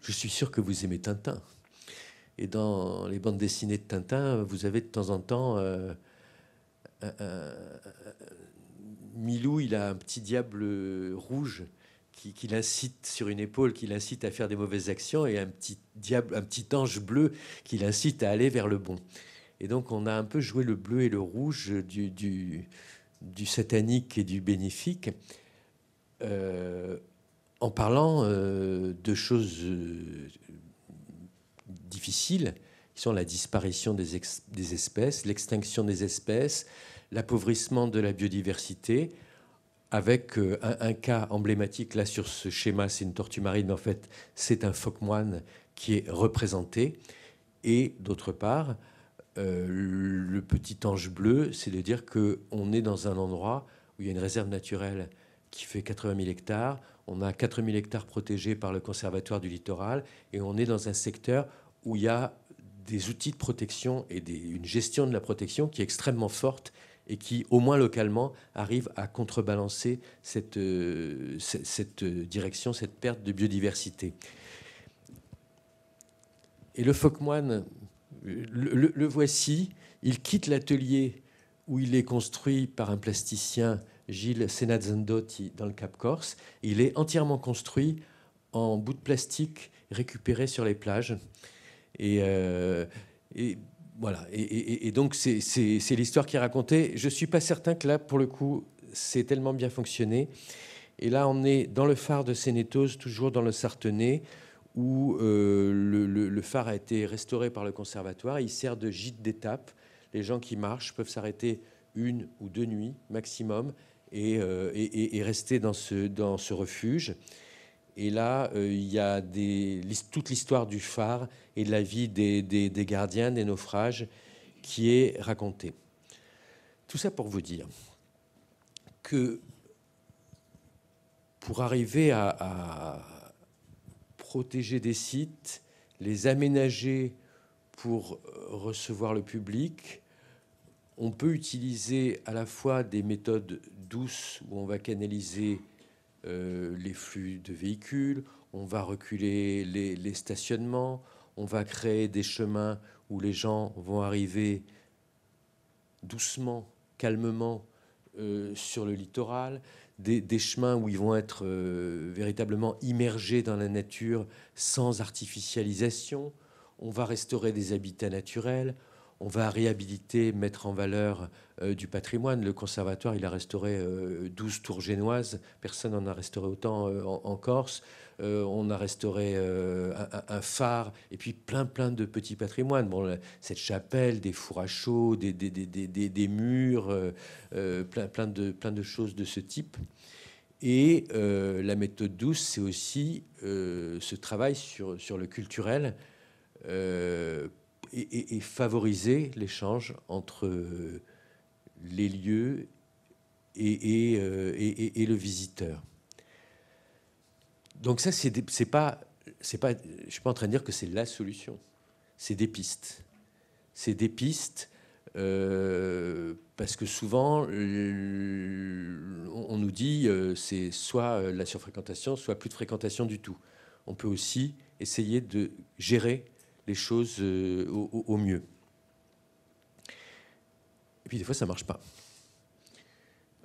je suis sûr que vous aimez Tintin. Et dans les bandes dessinées de Tintin, vous avez de temps en temps... Milou, il a un petit diable rouge qui l'incite sur une épaule, qui l'incite à faire des mauvaises actions, et un petit ange bleu qui l'incite à aller vers le bon. Et donc, on a un peu joué le bleu et le rouge du satanique et du bénéfique, en parlant de choses difficiles, qui sont la disparition des espèces, l'extinction des espèces, l'appauvrissement de la biodiversité, avec un cas emblématique. Là, sur ce schéma, c'est une tortue marine, mais en fait, c'est un phoque moine qui est représenté. Et d'autre part, le petit ange bleu, c'est de dire qu'on est dans un endroit où il y a une réserve naturelle qui fait 80 000 hectares. On a 4 000 hectares protégés par le Conservatoire du littoral, et on est dans un secteur où il y a des outils de protection et une gestion de la protection qui est extrêmement forte et qui, au moins localement, arrive à contrebalancer cette direction, cette perte de biodiversité. Et le phoque-moine, le voici, il quitte l'atelier où il est construit par un plasticien, Gilles Senazandotti, dans le Cap Corse. Il est entièrement construit en bout de plastique récupéré sur les plages. Et voilà. Et donc, c'est l'histoire qui est racontée. Je ne suis pas certain que là, pour le coup, c'est tellement bien fonctionné. Et là, on est dans le phare de Sénétose, toujours dans le Sartenay, où le phare a été restauré par le conservatoire. Il sert de gîte d'étape. Les gens qui marchent peuvent s'arrêter 1 ou 2 nuits maximum et rester dans ce refuge. Et là, il y a toute l'histoire du phare et de la vie des gardiens, des naufrages, qui est racontée. Tout ça pour vous dire que pour arriver à protéger des sites, les aménager pour recevoir le public, on peut utiliser à la fois des méthodes douces où on va canaliser les flux de véhicules, on va reculer les stationnements, on va créer des chemins où les gens vont arriver doucement, calmement sur le littoral, des chemins où ils vont être véritablement immergés dans la nature sans artificialisation. On va restaurer des habitats naturels, on va réhabiliter, mettre en valeur du patrimoine. Le conservatoire, il a restauré 12 tours génoises. Personne n'en a restauré autant en Corse. On a restauré un phare et puis plein de petits patrimoines. Bon, cette chapelle, des fours à chaud, des murs, plein de choses de ce type. Et la méthode douce, c'est aussi ce travail sur le culturel et favoriser l'échange entre les lieux et le visiteur. Donc ça, c'est pas, je suis pas en train de dire que c'est la solution. C'est des pistes. C'est des pistes parce que souvent, on nous dit c'est soit la surfréquentation, soit plus de fréquentation du tout. On peut aussi essayer de gérer les choses au mieux. Et puis des fois, ça ne marche pas.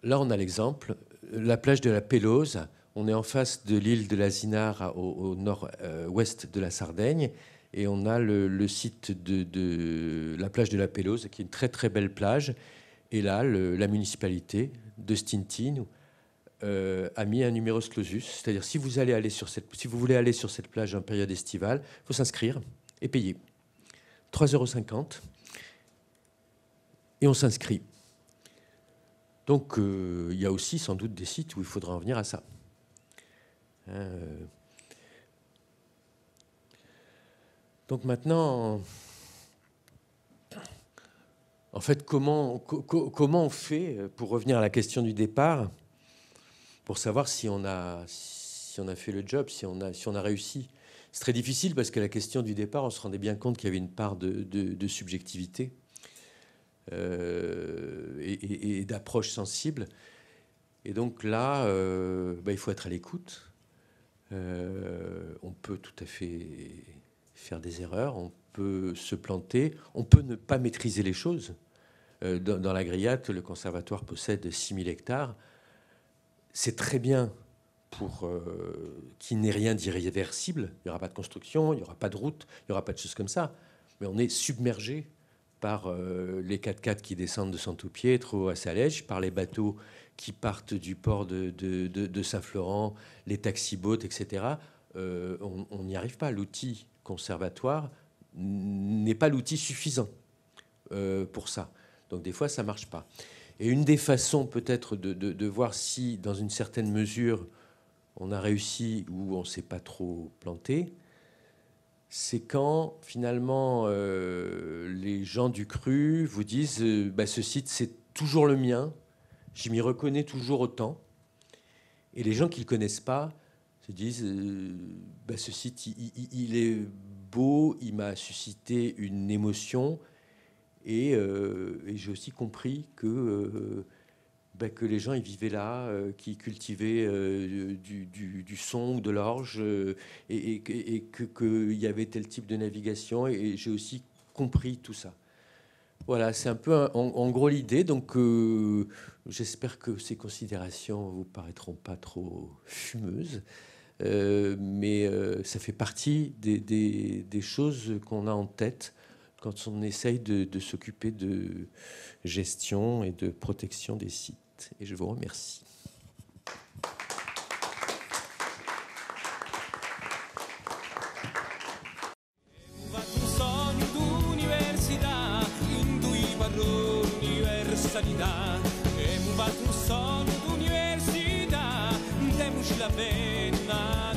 Là, on a l'exemple, la plage de la Pélouse. On est en face de l'île de la Zinare au nord-ouest de la Sardaigne. Et on a le site de la plage de la Pélouse, qui est une très belle plage. Et là, la municipalité de Stintine a mis un numerus clausus. C'est-à-dire, si vous voulez aller sur cette plage en période estivale, il faut s'inscrire et payer 3,50 €. Et on s'inscrit. Donc, il y a aussi sans doute des sites où il faudra en venir à ça. Donc maintenant, en fait, comment on fait, pour revenir à la question du départ, pour savoir si on a fait le job, si on a réussi? C'est très difficile parce que la question du départ, on se rendait bien compte qu'il y avait une part de subjectivité et d'approche sensible. Et donc là, il faut être à l'écoute. On peut tout à fait faire des erreurs, on peut se planter, on peut ne pas maîtriser les choses. Dans la Grillade, le conservatoire possède 6000 hectares. C'est très bien pour qu'il n'ait rien d'irréversible. Il n'y aura pas de construction, il n'y aura pas de route, il n'y aura pas de choses comme ça. Mais on est submergé par les 4x4 qui descendent de Santo-Pietro à Salège, par les bateaux qui partent du port de Saint-Florent, les taxi-boats, etc. On n'y arrive pas. L'outil conservatoire n'est pas l'outil suffisant pour ça. Donc des fois, ça ne marche pas. Et une des façons peut-être de voir si, dans une certaine mesure, on a réussi ou on ne s'est pas trop planté, c'est quand finalement les gens du cru vous disent ce site c'est toujours le mien, je m'y reconnais toujours autant. Et les gens qui ne le connaissent pas se disent ce site il est beau, il m'a suscité une émotion et j'ai aussi compris que que les gens ils vivaient là, qui cultivaient du son ou de l'orge, et qu'il y avait tel type de navigation. Et j'ai aussi compris tout ça. Voilà, c'est un peu en gros l'idée. Donc j'espère que ces considérations vous paraîtront pas trop fumeuses. Mais ça fait partie des choses qu'on a en tête quand on essaye de s'occuper de gestion et de protection des sites. Et je vous remercie. Temos la pena